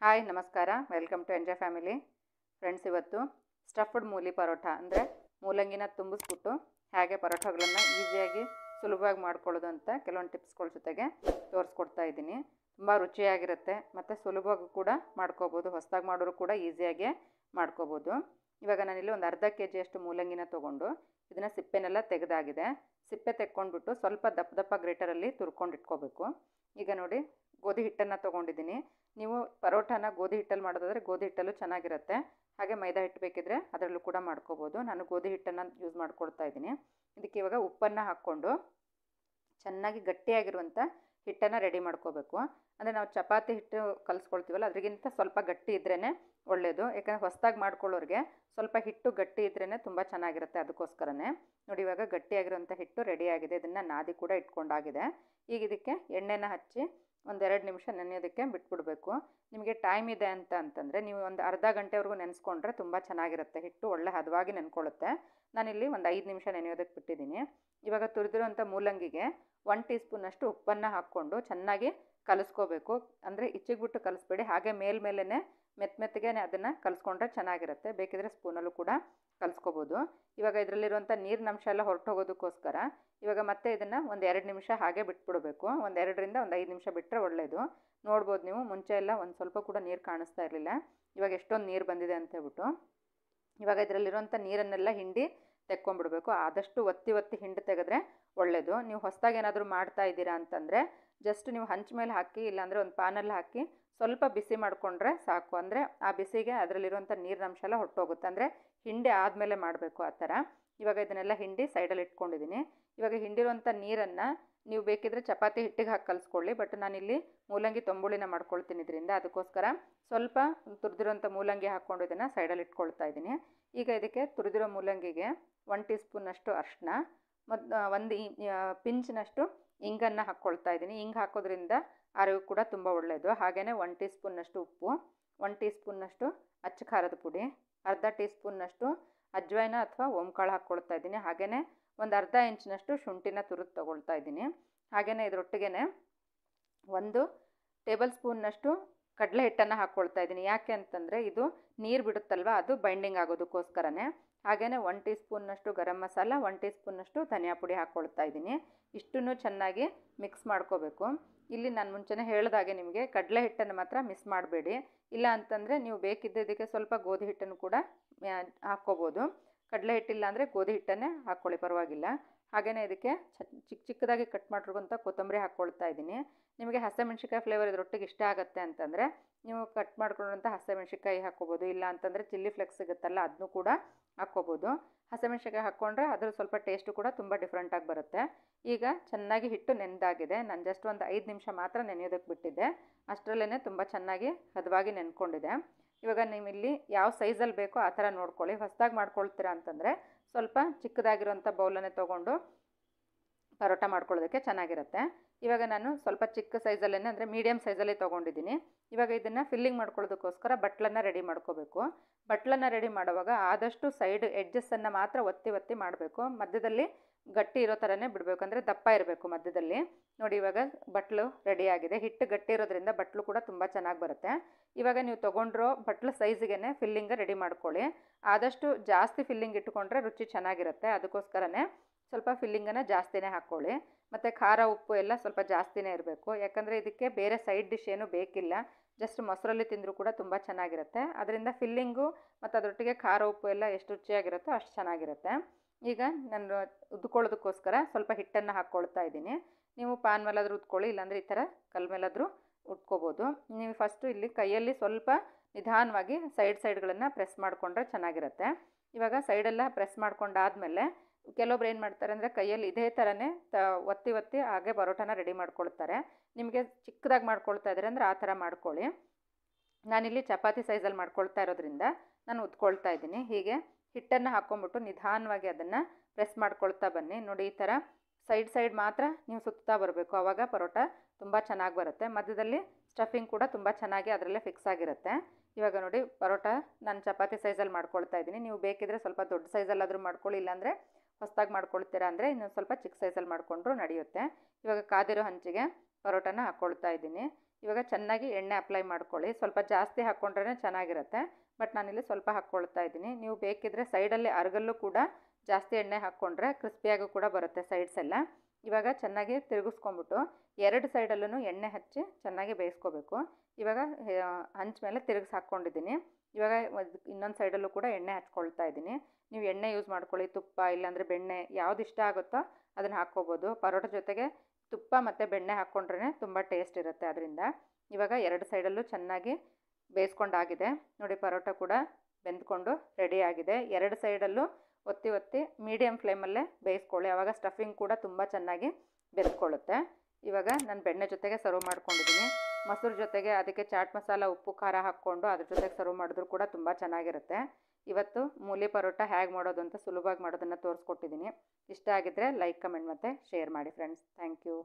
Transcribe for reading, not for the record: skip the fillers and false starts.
Hi ನಮಸ್ಕಾರ, welcome to enjoy family. Friends, ಇವತ್ತು stuffed mooli paratha ಅಂದರೆ ಮೂಲಂಗಿನ ತುಂಬಿಸ್ಬಿಟ್ಟು ಹೇಗೆ ಪರೋಟಗಳನ್ನು ಈಸಿಯಾಗಿ ಸುಲಭವಾಗಿ ಮಾಡ್ಕೊಳ್ಳೋದು ಅಂತ ಕೆಲವೊಂದು ಟಿಪ್ಸ್ಗಳ ಜೊತೆಗೆ ತೋರಿಸ್ಕೊಡ್ತಾ ಇದ್ದೀನಿ. ತುಂಬ ರುಚಿಯಾಗಿರುತ್ತೆ ಮತ್ತು ಸುಲಭವಾಗಿ ಕೂಡ ಮಾಡ್ಕೋಬೋದು. ಹೊಸದಾಗಿ ಮಾಡೋರು ಕೂಡ ಈಸಿಯಾಗಿ ಮಾಡ್ಕೋಬೋದು. ಇವಾಗ ನಾನಿಲ್ಲಿ ಒಂದು ಅರ್ಧ ಕೆಜಿಯಷ್ಟು ಮೂಲಂಗಿನ ತೊಗೊಂಡು ಇದನ್ನು ಸಿಪ್ಪೆನೆಲ್ಲ ತೆಗೆದಾಗಿದೆ. ಸಿಪ್ಪೆ ತೆಕ್ಕೊಂಡ್ಬಿಟ್ಟು ಸ್ವಲ್ಪ ದಪ್ಪ ದಪ್ಪ ಗ್ರೇಟರಲ್ಲಿ ತುರ್ಕೊಂಡು ಇಟ್ಕೋಬೇಕು. ಈಗ ನೋಡಿ, ಗೋಧಿ ಹಿಟ್ಟನ್ನು ತೊಗೊಂಡಿದ್ದೀನಿ. ನೀವು ಪರೋಟಾನ ಗೋಧಿ ಹಿಟ್ಟಲ್ಲಿ ಮಾಡೋದಾದರೆ ಗೋಧಿ ಹಿಟ್ಟಲ್ಲೂ ಚೆನ್ನಾಗಿರುತ್ತೆ. ಹಾಗೆ ಮೈದಾ ಹಿಟ್ಟು ಬೇಕಿದ್ರೆ ಅದರಲ್ಲೂ ಕೂಡ ಮಾಡ್ಕೋಬೋದು. ನಾನು ಗೋಧಿ ಹಿಟ್ಟನ್ನು ಯೂಸ್ ಮಾಡ್ಕೊಳ್ತಾ ಇದ್ದೀನಿ. ಇದಕ್ಕೆ ಇವಾಗ ಉಪ್ಪನ್ನು ಹಾಕ್ಕೊಂಡು ಚೆನ್ನಾಗಿ ಗಟ್ಟಿಯಾಗಿರುವಂಥ ಹಿಟ್ಟನ್ನು ರೆಡಿ ಮಾಡ್ಕೋಬೇಕು. ಅಂದರೆ ನಾವು ಚಪಾತಿ ಹಿಟ್ಟು ಕಲಿಸ್ಕೊಳ್ತೀವಲ್ಲ, ಅದರಿಗಿಂತ ಸ್ವಲ್ಪ ಗಟ್ಟಿ ಇದ್ರೇ ಒಳ್ಳೆಯದು. ಯಾಕಂದರೆ ಹೊಸದಾಗಿ ಮಾಡ್ಕೊಳ್ಳೋರಿಗೆ ಸ್ವಲ್ಪ ಹಿಟ್ಟು ಗಟ್ಟಿ ಇದ್ರೇ ತುಂಬ ಚೆನ್ನಾಗಿರುತ್ತೆ. ಅದಕ್ಕೋಸ್ಕರನೇ ನೋಡಿ, ಇವಾಗ ಗಟ್ಟಿಯಾಗಿರುವಂಥ ಹಿಟ್ಟು ರೆಡಿಯಾಗಿದೆ. ಇದನ್ನು ನಾದಿ ಕೂಡ ಇಟ್ಕೊಂಡಾಗಿದೆ. ಈಗ ಇದಕ್ಕೆ ಎಣ್ಣೆನ ಹಚ್ಚಿ ಒಂದೆರಡು ನಿಮಿಷ ನೆನೆಯೋದಕ್ಕೆ ಬಿಟ್ಬಿಡಬೇಕು. ನಿಮಗೆ ಟೈಮ್ ಇದೆ ಅಂತಂದರೆ ನೀವು ಒಂದು ಅರ್ಧ ಗಂಟೆವರೆಗೂ ನೆನೆಸ್ಕೊಂಡ್ರೆ ತುಂಬ ಚೆನ್ನಾಗಿರುತ್ತೆ. ಹಿಟ್ಟು ಒಳ್ಳೆ ಹದವಾಗಿ ನೆನ್ಕೊಳ್ಳುತ್ತೆ. ನಾನಿಲ್ಲಿ ಒಂದು 5 ನಿಮಿಷ ನೆನೆಯೋದಕ್ಕೆ ಬಿಟ್ಟಿದ್ದೀನಿ. ಇವಾಗ ತುರಿದಿರುವಂಥ ಮೂಲಂಗಿಗೆ 1 ಟೀ ಸ್ಪೂನಷ್ಟು ಉಪ್ಪನ್ನು ಹಾಕ್ಕೊಂಡು ಚೆನ್ನಾಗಿ ಕಲಿಸ್ಕೋಬೇಕು. ಅಂದರೆ ಇಚ್ಚಿಗ್ಬಿಟ್ಟು ಕಲಿಸ್ಬೇಡಿ, ಹಾಗೆ ಮೇಲ್ಮೇಲೆ ಮೆತ್ತಗೆ ಅದನ್ನು ಕಲಿಸ್ಕೊಂಡ್ರೆ ಚೆನ್ನಾಗಿರುತ್ತೆ. ಬೇಕಿದ್ರೆ ಸ್ಪೂನಲ್ಲೂ ಕೂಡ ಕಲಿಸ್ಕೋಬೋದು. ಇವಾಗ ಇದರಲ್ಲಿರುವಂಥ ನೀರಿನ ಅಂಶ ಎಲ್ಲ ಹೊರಟೋಗೋದಕ್ಕೋಸ್ಕರ ಇವಾಗ ಮತ್ತೆ ಇದನ್ನು ಒಂದು 2 ನಿಮಿಷ ಹಾಗೆ ಬಿಟ್ಬಿಡಬೇಕು. ಒಂದು 2ರಿಂದ ಒಂದು 5 ನಿಮಿಷ ಬಿಟ್ಟರೆ ಒಳ್ಳೆಯದು. ನೋಡ್ಬೋದು ನೀವು, ಮುಂಚೆ ಎಲ್ಲ ಒಂದು ಸ್ವಲ್ಪ ಕೂಡ ನೀರು ಕಾಣಿಸ್ತಾ ಇರಲಿಲ್ಲ. ಇವಾಗ ಎಷ್ಟೊಂದು ನೀರು ಬಂದಿದೆ ಅಂತ ಹೇಳ್ಬಿಟ್ಟು ಇವಾಗ ಇದರಲ್ಲಿರುವಂಥ ನೀರನ್ನೆಲ್ಲ ಹಿಂಡಿ ತೆಕ್ಕೊಂಡ್ಬಿಡ್ಬೇಕು. ಆದಷ್ಟು ಒತ್ತಿ ಹಿಂಡಿ ತೆಗೆದ್ರೆ ಒಳ್ಳೆಯದು. ನೀವು ಹೊಸದಾಗಿ ಏನಾದರೂ ಮಾಡ್ತಾ ಇದ್ದೀರಾ ಅಂತಂದರೆ ಜಸ್ಟ್ ನೀವು ಹಂಚ ಮೇಲೆ ಹಾಕಿ, ಇಲ್ಲಾಂದರೆ ಒಂದು ಪಾನಲ್ಲಿ ಹಾಕಿ ಸ್ವಲ್ಪ ಬಿಸಿ ಮಾಡಿಕೊಂಡ್ರೆ ಸಾಕು. ಅಂದರೆ ಆ ಬಿಸಿಗೆ ಅದರಲ್ಲಿರುವಂಥ ನೀರಿನ ಅಂಶ ಎಲ್ಲ ಹೊರಟೋಗುತ್ತೆ. ಅಂದರೆ ಹಿಂಡಿ ಆದಮೇಲೆ ಮಾಡಬೇಕು ಆ ಥರ. ಇವಾಗ ಇದನ್ನೆಲ್ಲ ಹಿಂಡಿ ಸೈಡಲ್ಲಿ ಇಟ್ಕೊಂಡಿದ್ದೀನಿ. ಇವಾಗ ಹಿಂಡಿರುವಂಥ ನೀರನ್ನು ನೀವು ಬೇಕಿದ್ರೆ ಚಪಾತಿ ಹಿಟ್ಟಿಗೆ ಹಾಕಿ ಕಲಿಸ್ಕೊಳ್ಳಿ. ಬಟ್ ನಾನಿಲ್ಲಿ ಮೂಲಂಗಿ ತಂಬುಳಿನ ಮಾಡ್ಕೊಳ್ತೀನಿ ಇದರಿಂದ. ಅದಕ್ಕೋಸ್ಕರ ಸ್ವಲ್ಪ ತುರಿದಿರೋಂಥ ಮೂಲಂಗಿ ಹಾಕ್ಕೊಂಡು ಇದನ್ನು ಸೈಡಲ್ಲಿ ಇಟ್ಕೊಳ್ತಾ ಇದ್ದೀನಿ. ಈಗ ಇದಕ್ಕೆ ತುರಿದಿರೋ ಮೂಲಂಗಿಗೆ 1 ಟೀ ಸ್ಪೂನಷ್ಟು ಅರಿಶಿನ ಮತ್ತು ಒಂದು ಪಿಂಚಿನಷ್ಟು ಇಂಗನ್ನು ಹಾಕ್ಕೊಳ್ತಾ ಇದ್ದೀನಿ. ಹಿಂಗೆ ಹಾಕೋದ್ರಿಂದ ಆರೋಗ್ಯ ಕೂಡ ತುಂಬ ಒಳ್ಳೆಯದು. ಹಾಗೆಯೇ 1 ಟೀ ಸ್ಪೂನಷ್ಟು ಉಪ್ಪು, 1 ಟೀ ಸ್ಪೂನಷ್ಟು ಅಚ್ಚ ಖಾರದ ಪುಡಿ, ಅರ್ಧ ಟೀ ಸ್ಪೂನಷ್ಟು ಅಜ್ವೈನ ಅಥವಾ ಓಂಕಾಳು ಹಾಕ್ಕೊಳ್ತಾ ಇದ್ದೀನಿ. ಹಾಗೆಯೇ ಒಂದು ಅರ್ಧ ಇಂಚಿನಷ್ಟು ಶುಂಠಿನ ತುರಿದು ತೊಗೊಳ್ತಾ ಇದ್ದೀನಿ. ಹಾಗೆಯೇ ಇದರೊಟ್ಟಿಗೆ 1 ಟೇಬಲ್ ಸ್ಪೂನ್ನಷ್ಟು ಕಡಲೆ ಹಿಟ್ಟನ್ನು ಹಾಕ್ಕೊಳ್ತಾ ಇದ್ದೀನಿ. ಯಾಕೆ ಅಂತಂದರೆ ಇದು ನೀರು ಬಿಡುತ್ತಲ್ವ, ಅದು ಬೈಂಡಿಂಗ್ ಆಗೋದಕ್ಕೋಸ್ಕರನೇ. ಹಾಗೆಯೇ 1 ಟೀ ಸ್ಪೂನ್ನಷ್ಟು ಗರಂ ಮಸಾಲ, 1 ಟೀ ಸ್ಪೂನಷ್ಟು ಧನಿಯಾ ಪುಡಿ ಹಾಕ್ಕೊಳ್ತಾ ಇದ್ದೀನಿ. ಇಷ್ಟನ್ನು ಚೆನ್ನಾಗಿ ಮಿಕ್ಸ್ ಮಾಡ್ಕೋಬೇಕು. ಇಲ್ಲಿ ನಾನು ಮುಂಚೆನೇ ಹೇಳಿದಾಗೆ ನಿಮಗೆ ಕಡಲೆ ಹಿಟ್ಟನ್ನು ಮಾತ್ರ ಮಿಸ್ ಮಾಡಬೇಡಿ. ಇಲ್ಲ ಅಂತಂದರೆ ನೀವು ಬೇಕಿದ್ದದಕ್ಕೆ ಸ್ವಲ್ಪ ಗೋಧಿ ಹಿಟ್ಟನ್ನು ಕೂಡ ಹಾಕ್ಕೋಬೋದು. ಕಡಲೆ ಹಿಟ್ಟಿಲ್ಲ ಅಂದರೆ ಗೋಧಿ ಹಿಟ್ಟನ್ನೇ ಹಾಕ್ಕೊಳ್ಳಿ, ಪರವಾಗಿಲ್ಲ. ಹಾಗೆಯೇ ಇದಕ್ಕೆ ಚಿಕ್ಕದಾಗಿ ಕಟ್ ಮಾಡಿರುವಂಥ ಕೊತ್ತಂಬರಿ ಹಾಕ್ಕೊಳ್ತಾ ಇದ್ದೀನಿ. ನಿಮಗೆ ಹಸಿಮೆಣ್ಸಿಕಾಯಿ ಫ್ಲೇವರ್ ಇದರೊಟ್ಟಿಗೆ ಇಷ್ಟ ಆಗುತ್ತೆ ಅಂತಂದರೆ ನೀವು ಕಟ್ ಮಾಡ್ಕೊಳ್ಳೋಂಥ ಹಸಿಮೆಣ್ಸಿಕಾಯಿ ಹಾಕ್ಕೋಬೋದು. ಇಲ್ಲ ಅಂತಂದರೆ ಚಿಲ್ಲಿ ಫ್ಲೆಕ್ಸ್ ಸಿಗುತ್ತಲ್ಲ, ಅದನ್ನು ಕೂಡ ಹಾಕ್ಕೋಬೋದು. ಹಸಿಮೆಣ್ಸಿಕಾಯಿ ಹಾಕ್ಕೊಂಡ್ರೆ ಅದ್ರ ಸ್ವಲ್ಪ ಟೇಸ್ಟು ಕೂಡ ತುಂಬ ಡಿಫ್ರೆಂಟಾಗಿ ಬರುತ್ತೆ. ಈಗ ಚೆನ್ನಾಗಿ ಹಿಟ್ಟು ನೆನೆದಾಗಿದೆ. ನಾನು ಜಸ್ಟ್ ಒಂದು 5 ನಿಮಿಷ ಮಾತ್ರ ನೆನೆಯೋದಕ್ಕೆ ಬಿಟ್ಟಿದ್ದೆ. ಅಷ್ಟರಲ್ಲೇ ತುಂಬ ಚೆನ್ನಾಗಿ ಹದವಾಗಿ ನೆನ್ಕೊಂಡಿದೆ. ಇವಾಗ ನೀವು ಇಲ್ಲಿ ಯಾವ ಸೈಜಲ್ಲಿ ಬೇಕೋ ಆ ಥರ ನೋಡ್ಕೊಳ್ಳಿ. ಹೊಸದಾಗಿ ಮಾಡ್ಕೊಳ್ತೀರಾ ಅಂತಂದರೆ ಸ್ವಲ್ಪ ಚಿಕ್ಕದಾಗಿರೋಂಥ ಬೌಲನ್ನೇ ತೊಗೊಂಡು ಪರೋಟ ಮಾಡ್ಕೊಳ್ಳೋದಕ್ಕೆ ಚೆನ್ನಾಗಿರುತ್ತೆ. ಇವಾಗ ನಾನು ಸ್ವಲ್ಪ ಚಿಕ್ಕ ಸೈಜಲ್ಲೇ ಅಂದರೆ ಮೀಡಿಯಮ್ ಸೈಜಲ್ಲೇ ತೊಗೊಂಡಿದ್ದೀನಿ. ಇವಾಗ ಇದನ್ನು ಫಿಲ್ಲಿಂಗ್ ಮಾಡ್ಕೊಳ್ಳೋದಕ್ಕೋಸ್ಕರ ಬಟ್ಲನ್ನು ರೆಡಿ ಮಾಡ್ಕೋಬೇಕು. ಬಟ್ಲನ್ನು ರೆಡಿ ಮಾಡುವಾಗ ಆದಷ್ಟು ಸೈಡ್ ಎಡ್ಜಸ್ಸನ್ನು ಮಾತ್ರ ಒತ್ತಿ ಮಾಡಬೇಕು. ಮಧ್ಯದಲ್ಲಿ ಗಟ್ಟಿ ಇರೋ ಥರನೇ ಬಿಡಬೇಕು, ಅಂದರೆ ದಪ್ಪ ಇರಬೇಕು ಮಧ್ಯದಲ್ಲಿ. ನೋಡಿ, ಇವಾಗ ಬಟ್ಲು ರೆಡಿಯಾಗಿದೆ. ಹಿಟ್ಟು ಗಟ್ಟಿ ಇರೋದ್ರಿಂದ ಬಟ್ಲು ಕೂಡ ತುಂಬ ಚೆನ್ನಾಗಿ ಬರುತ್ತೆ. ಇವಾಗ ನೀವು ತೊಗೊಂಡಿರೋ ಬಟ್ಲು ಸೈಜಿಗೆ ಫಿಲ್ಲಿಂಗ್ ರೆಡಿ ಮಾಡ್ಕೊಳ್ಳಿ. ಆದಷ್ಟು ಜಾಸ್ತಿ ಫಿಲ್ಲಿಂಗ್ ಇಟ್ಕೊಂಡ್ರೆ ರುಚಿ ಚೆನ್ನಾಗಿರುತ್ತೆ. ಅದಕ್ಕೋಸ್ಕರನೇ ಸ್ವಲ್ಪ ಫಿಲ್ಲಿಂಗನ್ನು ಜಾಸ್ತಿನೇ ಹಾಕ್ಕೊಳ್ಳಿ. ಮತ್ತು ಖಾರ ಉಪ್ಪು ಎಲ್ಲ ಸ್ವಲ್ಪ ಜಾಸ್ತಿನೇ ಇರಬೇಕು. ಯಾಕಂದರೆ ಇದಕ್ಕೆ ಬೇರೆ ಸೈಡ್ ಡಿಶ್ ಏನೂ ಬೇಕಿಲ್ಲ. ಜಸ್ಟ್ ಮೊಸರಲ್ಲಿ ತಿಂದರೂ ಕೂಡ ತುಂಬ ಚೆನ್ನಾಗಿರುತ್ತೆ. ಅದರಿಂದ ಫಿಲ್ಲಿಂಗು ಮತ್ತು ಅದರೊಟ್ಟಿಗೆ ಖಾರ ಉಪ್ಪು ಎಲ್ಲ ಎಷ್ಟು ರುಚಿಯಾಗಿರುತ್ತೋ ಅಷ್ಟು ಚೆನ್ನಾಗಿರುತ್ತೆ. ಈಗ ನಾನು ಉದ್ಕೊಳ್ಳೋದಕ್ಕೋಸ್ಕರ ಸ್ವಲ್ಪ ಹಿಟ್ಟನ್ನು ಹಾಕ್ಕೊಳ್ತಾ ಇದ್ದೀನಿ. ನೀವು ಪಾನ್ ಮೇಲಾದರೂ ಉದ್ಕೊಳ್ಳಿ, ಇಲ್ಲಾಂದರೆ ಈ ಥರ ಕಲ್ ಮೇಲಾದರೂ ಉಟ್ಕೋಬೋದು. ನೀವು ಫಸ್ಟು ಇಲ್ಲಿ ಕೈಯಲ್ಲಿ ಸ್ವಲ್ಪ ನಿಧಾನವಾಗಿ ಸೈಡ್ಗಳನ್ನು ಪ್ರೆಸ್ ಮಾಡಿಕೊಂಡ್ರೆ ಚೆನ್ನಾಗಿರುತ್ತೆ. ಇವಾಗ ಸೈಡೆಲ್ಲ ಪ್ರೆಸ್ ಮಾಡ್ಕೊಂಡಾದಮೇಲೆ ಕೆಲವೊಬ್ರು ಏನು ಮಾಡ್ತಾರೆ ಅಂದರೆ ಕೈಯಲ್ಲಿ ಇದೇ ಥರನೇ ಒತ್ತಿ ಹಾಗೆ ಪರೋಟನ ರೆಡಿ ಮಾಡ್ಕೊಳ್ತಾರೆ. ನಿಮಗೆ ಚಿಕ್ಕದಾಗಿ ಮಾಡ್ಕೊಳ್ತಾ ಇದ್ದಾರೆ ಅಂದರೆ ಆ ಥರ ಮಾಡ್ಕೊಳ್ಳಿ. ನಾನಿಲ್ಲಿ ಚಪಾತಿ ಸೈಜಲ್ಲಿ ಮಾಡ್ಕೊಳ್ತಾ ಇರೋದ್ರಿಂದ ನಾನು ಉದ್ಕೊಳ್ತಾ ಇದ್ದೀನಿ. ಹೀಗೆ ಹಿಟ್ಟನ್ನು ಹಾಕ್ಕೊಂಬಿಟ್ಟು ನಿಧಾನವಾಗಿ ಅದನ್ನು ಪ್ರೆಸ್ ಮಾಡ್ಕೊಳ್ತಾ ಬನ್ನಿ. ನೋಡಿ, ಈ ಥರ ಸೈಡ್ ಮಾತ್ರ ನೀವು ಸುತ್ತಾ ಬರಬೇಕು. ಆವಾಗ ಪರೋಟ ತುಂಬ ಚೆನ್ನಾಗಿ ಬರುತ್ತೆ. ಮಧ್ಯದಲ್ಲಿ ಸ್ಟಫಿಂಗ್ ಕೂಡ ತುಂಬ ಚೆನ್ನಾಗಿ ಅದರಲ್ಲೇ ಫಿಕ್ಸ್ ಆಗಿರುತ್ತೆ. ಇವಾಗ ನೋಡಿ, ಪರೋಟ ನಾನು ಚಪಾತಿ ಸೈಜಲ್ಲಿ ಮಾಡ್ಕೊಳ್ತಾ ಇದ್ದೀನಿ. ನೀವು ಬೇಕಿದ್ರೆ ಸ್ವಲ್ಪ ದೊಡ್ಡ ಸೈಜಲ್ಲಾದರೂ ಮಾಡ್ಕೊಳ್ಳಿ, ಇಲ್ಲಾಂದರೆ ಹೊಸದಾಗಿ ಮಾಡ್ಕೊಳ್ತೀರಾ ಅಂದರೆ ಇನ್ನೊಂದು ಸ್ವಲ್ಪ ಚಿಕ್ಕ ಸೈಜಲ್ಲಿ ಮಾಡಿಕೊಂಡ್ರೂ ನಡೆಯುತ್ತೆ. ಇವಾಗ ಕಾದಿರೋ ಹಂಚಿಗೆ ಪರೋಟನ ಹಾಕ್ಕೊಳ್ತಾ ಇದ್ದೀನಿ. ಇವಾಗ ಚೆನ್ನಾಗಿ ಎಣ್ಣೆ ಅಪ್ಲೈ ಮಾಡ್ಕೊಳ್ಳಿ. ಸ್ವಲ್ಪ ಜಾಸ್ತಿ ಹಾಕ್ಕೊಂಡ್ರೆ ಚೆನ್ನಾಗಿರುತ್ತೆ, ಬಟ್ ನಾನಿಲ್ಲಿ ಸ್ವಲ್ಪ ಹಾಕ್ಕೊಳ್ತಾ ಇದ್ದೀನಿ. ನೀವು ಬೇಕಿದ್ದರೆ ಸೈಡಲ್ಲಿ ಅರ್ಗಲ್ಲೂ ಕೂಡ ಜಾಸ್ತಿ ಎಣ್ಣೆ ಹಾಕ್ಕೊಂಡ್ರೆ ಕ್ರಿಸ್ಪಿಯಾಗೂ ಕೂಡ ಬರುತ್ತೆ ಸೈಡ್ಸ್ ಎಲ್ಲ. ಇವಾಗ ಚೆನ್ನಾಗಿ ತಿರುಗಿಸ್ಕೊಂಬಿಟ್ಟು 2 ಸೈಡಲ್ಲೂ ಎಣ್ಣೆ ಹಚ್ಚಿ ಚೆನ್ನಾಗಿ ಬೇಯಿಸ್ಕೋಬೇಕು. ಇವಾಗ ಹಂಚ ಮೇಲೆ ತಿರುಗಿಸಿ ಹಾಕ್ಕೊಂಡಿದ್ದೀನಿ. ಇವಾಗ ಇನ್ನೊಂದು ಸೈಡಲ್ಲೂ ಕೂಡ ಎಣ್ಣೆ ಹಚ್ಕೊಳ್ತಾ ಇದ್ದೀನಿ. ನೀವು ಎಣ್ಣೆ ಯೂಸ್ ಮಾಡ್ಕೊಳ್ಳಿ, ತುಪ್ಪ ಇಲ್ಲಾಂದರೆ ಬೆಣ್ಣೆ, ಯಾವ್ದು ಇಷ್ಟ ಆಗುತ್ತೋ ಅದನ್ನು ಹಾಕ್ಕೋಬೋದು. ಪರೋಟ ಜೊತೆಗೆ ತುಪ್ಪ ಮತ್ತು ಬೆಣ್ಣೆ ಹಾಕ್ಕೊಂಡ್ರೆ ತುಂಬ ಟೇಸ್ಟ್ ಇರುತ್ತೆ ಅದರಿಂದ. ಇವಾಗ 2 ಸೈಡಲ್ಲೂ ಚೆನ್ನಾಗಿ ಬೇಯಿಸ್ಕೊಂಡಾಗಿದೆ ನೋಡಿ. ಪರೋಟ ಕೂಡ ಬೆಂದ್ಕೊಂಡು ರೆಡಿ ಆಗಿದೆ. 2 ಸೈಡಲ್ಲೂ ಒತ್ತಿ ಒತ್ತಿ ಮೀಡಿಯಮ್ ಫ್ಲೇಮಲ್ಲೇ ಬೇಯಿಸ್ಕೊಳ್ಳಿ. ಆವಾಗ ಸ್ಟಫಿಂಗ್ ಕೂಡ ತುಂಬ ಚೆನ್ನಾಗಿ ಬೆಂದ್ಕೊಳ್ಳುತ್ತೆ. ಇವಾಗ ನಾನು ಬೆಣ್ಣೆ ಜೊತೆಗೆ ಸರ್ವ್ ಮಾಡ್ಕೊಂಡಿದ್ದೀನಿ. ಮೊಸರು ಜೊತೆಗೆ ಅದಕ್ಕೆ ಚಾಟ್ ಮಸಾಲ, ಉಪ್ಪು, ಖಾರ ಹಾಕ್ಕೊಂಡು ಅದ್ರ ಜೊತೆಗೆ ಸರ್ವ್ ಮಾಡಿದ್ರು ಕೂಡ ತುಂಬ ಚೆನ್ನಾಗಿರುತ್ತೆ. ಇವತ್ತು ಮೂಲಿ ಪರೋಟ ಹೇಗೆ ಮಾಡೋದು ಅಂತ ಸುಲಭವಾಗಿ ಮಾಡೋದನ್ನು ತೋರಿಸ್ಕೊಟ್ಟಿದ್ದೀನಿ. ಇಷ್ಟ ಆಗಿದ್ದರೆ ಲೈಕ್, ಕಮೆಂಟ್ ಮತ್ತು ಶೇರ್ ಮಾಡಿ ಫ್ರೆಂಡ್ಸ್. Thank you.